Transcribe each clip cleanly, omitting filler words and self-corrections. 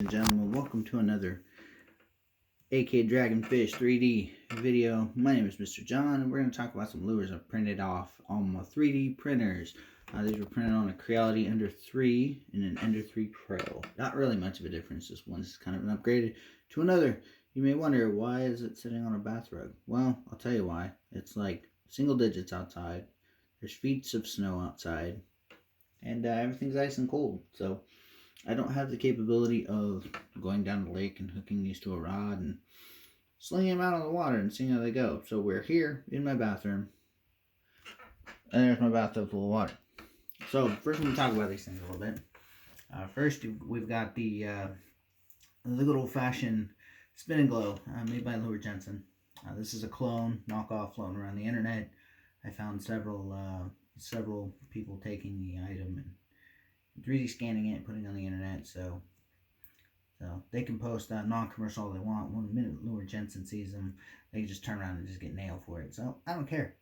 And gentlemen, welcome to another AK Dragonfish 3D video. My name is Mr. John, and we're going to talk about some lures I've printed off on my 3D printers. These were printed on a Creality Ender 3 and an Ender 3 Pro. Not really much of a difference. This one's kind of an upgraded to another. You may wonder, why is it sitting on a bath rug? Well, I'll tell you why. It's like single digits outside. There's feet of snow outside. And everything's ice and cold. So I don't have the capability of going down the lake and hooking these to a rod and slinging them out on the water and seeing how they go. So we're here in my bathroom, and there's my bathtub full of water. So first, we're going to talk about these things a little bit. First, we've got the good old-fashioned Spin and Glow made by Lure Jensen. This is a clone, knockoff, floating around the internet. I found several people taking the item and 3D scanning it and putting it on the internet, so they can post non-commercial all they want. One minute Lure Jensen sees them, they can just turn around and just get nailed for it. So I don't care.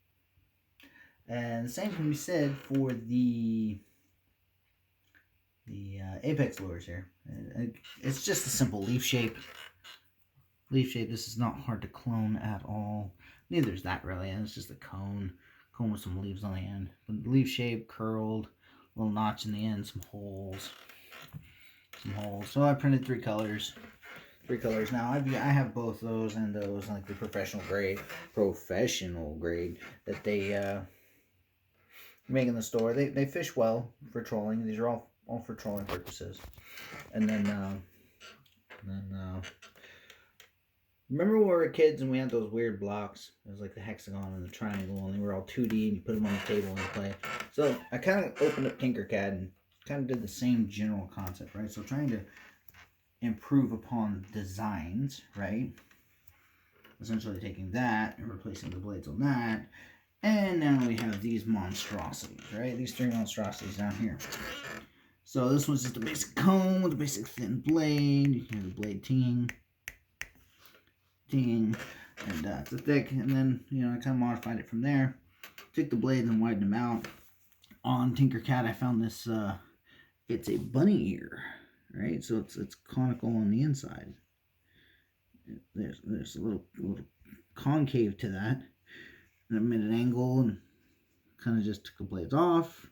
And the same can be said for the Apex lures here. It's just a simple leaf shape. This is not hard to clone at all. Neither is that really. It's just a cone with some leaves on the end. But the leaf shape, curled, little notch in the end, some holes. So I printed three colors. Now I have both those and those, like the professional grade that they make in the store. They fish well for trolling. These are all for trolling purposes. And then remember when we were kids and we had those weird blocks? It was like the hexagon and the triangle, and they were all 2D, and you put them on the table and play. So I kind of opened up TinkerCAD and kind of did the same general concept, right? So trying to improve upon designs, right? Essentially taking that and replacing the blades on that. And now we have these monstrosities, right? These three monstrosities down here. So this one's just a basic cone with a basic thin blade. You can hear the blade tinging. And it's a thick, and then I kind of modified it from there. Took the blades and widened them out. On TinkerCAD, I found this. It's a bunny ear, right? So it's conical on the inside. There's a little concave to that, and I made an angle and kind of just took the blades off,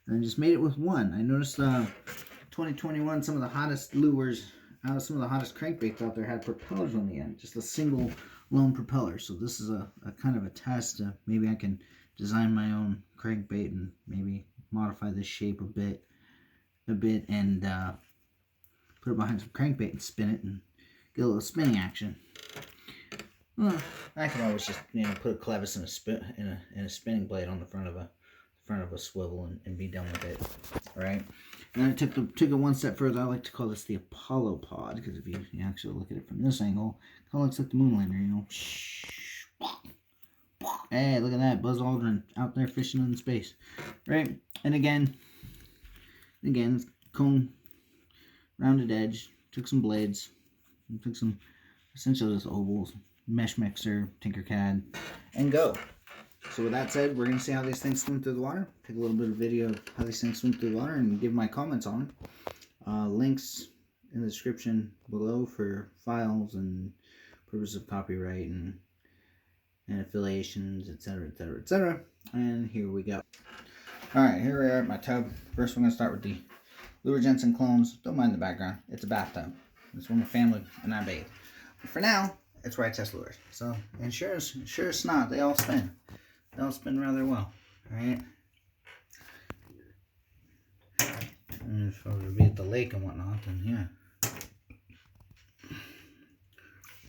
and just made it with one. I noticed 2021, some of the hottest lures. Some of the hottest crankbaits out there had propellers on the end, just a single lone propeller. So this is a kind of a test. Maybe I can design my own crankbait and maybe modify this shape a bit, and put it behind some crankbait and spin it and get a little spinning action. Well, I can always just put a clevis and a spinning blade on the front of a swivel and be done with it. All right. And then I took it one step further. I like to call this the Apollo pod, because if you actually look at it from this angle, it kind of looks like the moonlander, Hey, look at that, Buzz Aldrin out there fishing in space, right? And again, cone, rounded edge. Took some blades, took some essentially just ovals, Meshmixer, TinkerCAD, and go. So with that said, we're going to see how these things swim through the water. Take a little bit of video of how these things swim through the water and give my comments on them. Links in the description below for files and purpose of copyright and affiliations, etc., etc., etc. And here we go. Alright, here we are at my tub. First, we're going to start with the Lure Jensen clones. Don't mind the background. It's a bathtub. It's where my family and I bathe. But for now, it's where I test lures. So, and sure as not, they all spin. They all spin rather well. Alright. And if I were to be at the lake and whatnot, then yeah.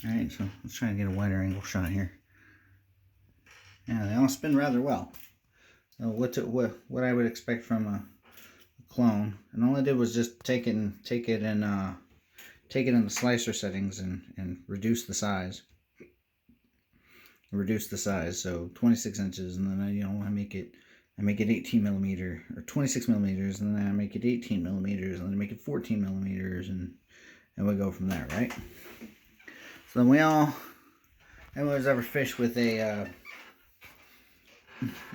Alright, so let's try to get a wider angle shot here. Yeah, they all spin rather well. So what I would expect from a clone, and all I did was just take it in the slicer settings and reduce the size. So 26 inches, and then I make it 18 millimeter or 26 millimeters, and then I make it 18 millimeters, and then I make it 14 millimeters, and we go from there, right? So then everyone's ever fished with an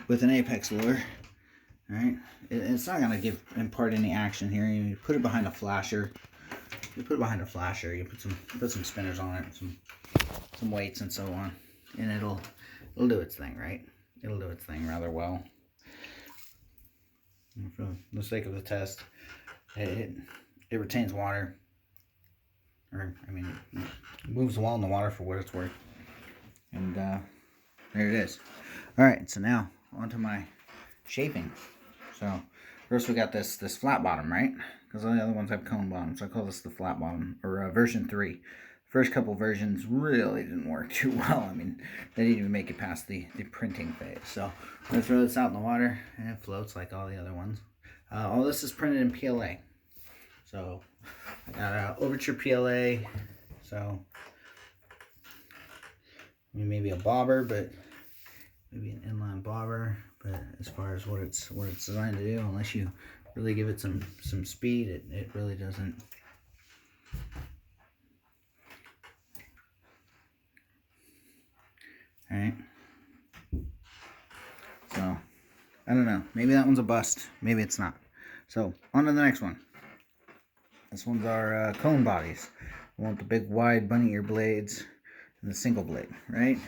Apex lure, right? It's not gonna impart any action here. You put it behind a flasher, you put it behind a flasher, you put some spinners on it, some weights and so on, and it'll do its thing, right? It'll do its thing rather well. And for the sake of the test, it retains water, or I mean, it moves well in the water for what it's worth. And there it is. All right, so now onto my shaping. So first we got this flat bottom, right? Because all the other ones have cone bottom, so I call this the flat bottom, or version 3. First couple versions really didn't work too well. I mean, they didn't even make it past the printing phase. So I'm gonna throw this out in the water, and it floats like all the other ones. All this is printed in PLA. So I got Overture PLA. So I mean, maybe a bobber, but maybe an inline bobber. But as far as what it's designed to do, unless you really give it some speed, it really doesn't. All right. So I don't know. Maybe that one's a bust. Maybe it's not. So on to the next one. This one's our cone bodies. I want the big wide bunny ear blades and the single blade, right?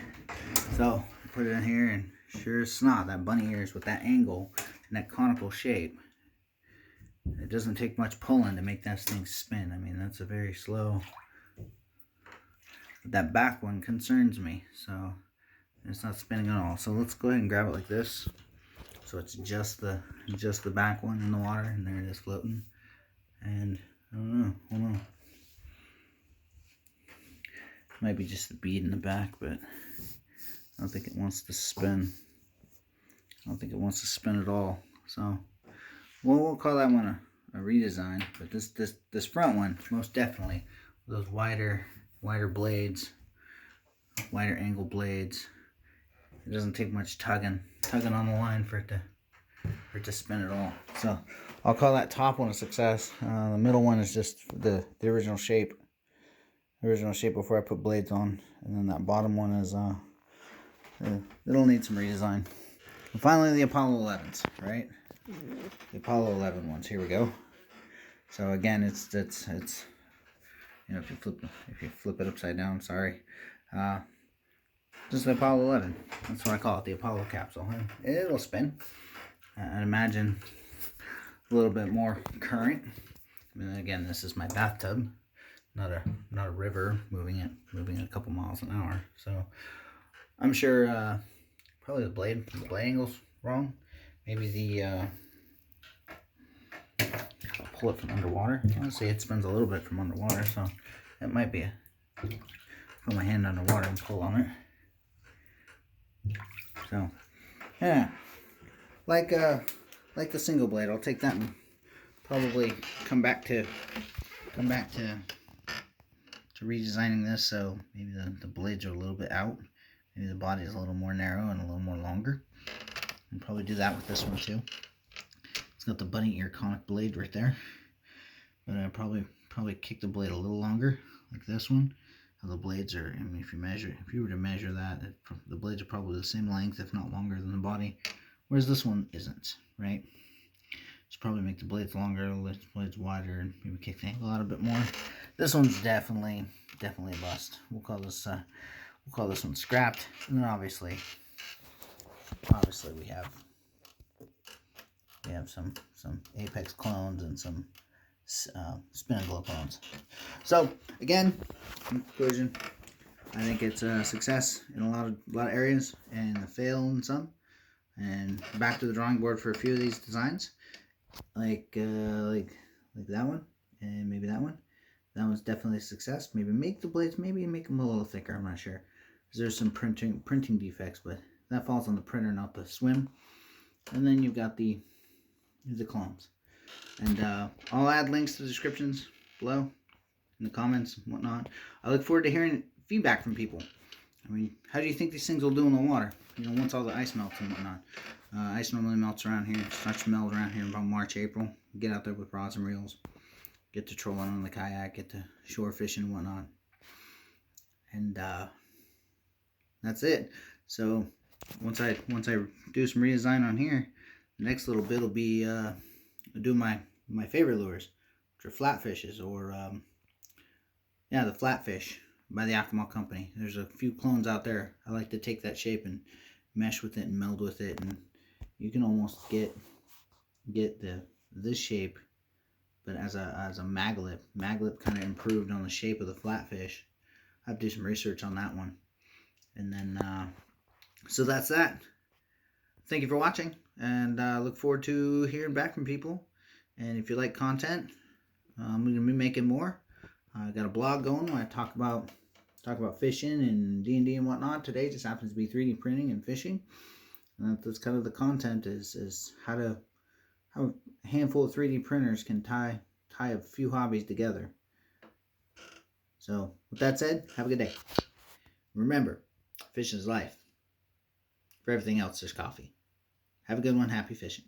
So put it in here, and sure as snot, that bunny ears with that angle and that conical shape, it doesn't take much pulling to make that thing spin. I mean, that's a very slow. But that back one concerns me, so it's not spinning at all. So let's go ahead and grab it like this. So it's just the back one in the water, and there it is floating. And I don't know, hold on. Might be just the bead in the back, but I don't think it wants to spin. I don't think it wants to spin at all. So we'll call that one a redesign. But this front one, most definitely, those wider blades, wider angle blades. It doesn't take much tugging on the line for it to spin at all. So I'll call that top one a success. The middle one is just the original shape. Before I put blades on, and then that bottom one is it'll need some redesign. And finally, the Apollo 11s, right? The Apollo 11 ones. Here we go. So again, it's you know, if you flip it upside down, sorry. Just the Apollo 11. That's what I call it, the Apollo capsule. It'll spin. I'd imagine a little bit more current. I mean, again, this is my bathtub, not a river moving it a couple miles an hour. So I'm sure probably the blade angle's wrong. Maybe I'll pull it from underwater. Honestly, it spins a little bit from underwater, so it might be put my hand underwater and pull on it. So yeah, like the single blade, I'll take that and probably come back to redesigning this. So maybe the blades are a little bit out, maybe the body is a little more narrow and a little more longer. I'll probably do that with this one too. It's got the bunny ear conic blade right there, but I probably kick the blade a little longer, like this one. The blades are, I mean, if you were to measure that, the blades are probably the same length, if not longer than the body, whereas this one isn't, right? Just probably make the blades longer, the blades wider, and maybe kick the angle out a bit more. This one's definitely a bust. We'll call this one scrapped. And then obviously we have some Apex clones and some spin and glow clones. So again, in conclusion, I think it's a success in a lot of areas and a fail in some. And back to the drawing board for a few of these designs, like that one and maybe that one. That one's definitely a success. Maybe make the blades, maybe make them a little thicker. I'm not sure. There's some printing defects, but that falls on the printer, not the swim. And then you've got the clones. And I'll add links to the descriptions below in the comments and whatnot. I look forward to hearing feedback from people. I mean, how do you think these things will do in the water? You know, once all the ice melts and whatnot. Ice normally melts around here. It starts to melt around here about March, April. Get out there with rods and reels. Get to trolling on the kayak. Get to shore fishing and whatnot. And that's it. So once I do some redesign on here, the next little bit will be do my favorite lures, which are flatfishes or Yeah, the Flatfish by the Yakima Company. There's a few clones out there. I like to take that shape and mesh with it and meld with it, and you can almost get this shape, but as a maglip. Maglip kind of improved on the shape of the Flatfish. I have to do some research on that one. And then, so that's that. Thank you for watching, and look forward to hearing back from people. And if you like content, I'm going to be making more. I got a blog going where I talk about fishing and D&D and whatnot. Today just happens to be 3D printing and fishing. And that's kind of the content is how a handful of 3D printers can tie a few hobbies together. So with that said, have a good day. Remember, fishing is life. For everything else, there's coffee. Have a good one. Happy fishing.